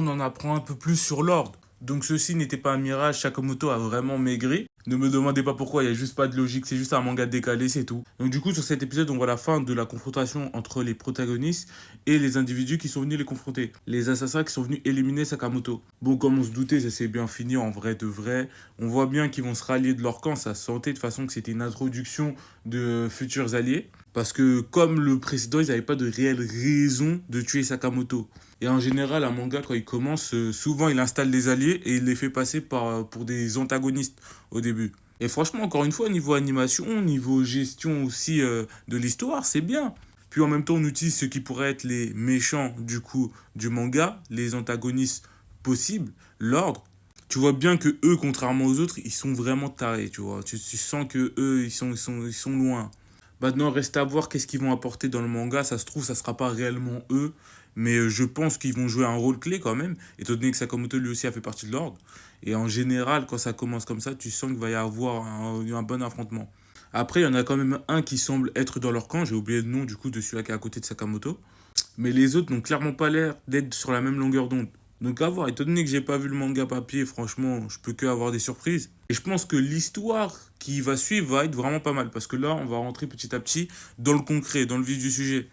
On en apprend un peu plus sur l'ordre. Donc ceci n'était pas un mirage, Sakamoto a vraiment maigri. Ne me demandez pas pourquoi, il n'y a juste pas de logique, c'est juste un manga décalé, c'est tout. Donc du coup, sur cet épisode, on voit la fin de la confrontation entre les protagonistes et les individus qui sont venus les confronter. Les assassins qui sont venus éliminer Sakamoto. Bon, comme on se doutait, ça s'est bien fini en vrai de vrai. On voit bien qu'ils vont se rallier de leur camp, ça sentait de façon que c'était une introduction de futurs alliés. Parce que comme le précédent, ils n'avaient pas de réelle raison de tuer Sakamoto. Et en général, un manga, quand il commence, souvent il installe des alliés et il les fait passer pour des antagonistes au début. Et franchement, encore une fois, niveau animation, niveau gestion aussi de l'histoire, c'est bien. Puis en même temps, on utilise ce qui pourrait être les méchants du coup du manga, les antagonistes possibles, l'ordre. Tu vois bien que eux, contrairement aux autres, ils sont vraiment tarés, tu vois. Tu sens que eux, ils sont loin. Maintenant, reste à voir qu'est-ce qu'ils vont apporter dans le manga. Ça se trouve, ça sera pas réellement eux, mais je pense qu'ils vont jouer un rôle clé quand même, étant donné que Sakamoto lui aussi a fait partie de l'ordre. Et en général, quand ça commence comme ça, tu sens qu'il va y avoir un bon affrontement. Après, il y en a quand même un qui semble être dans leur camp. J'ai oublié le nom du coup de celui qui est à côté de Sakamoto. Mais les autres n'ont clairement pas l'air d'être sur la même longueur d'onde. Donc à voir, étant donné que j'ai pas vu le manga papier, franchement, je peux que avoir des surprises. Et je pense que l'histoire qui va suivre va être vraiment pas mal, parce que là, on va rentrer petit à petit dans le concret, dans le vif du sujet.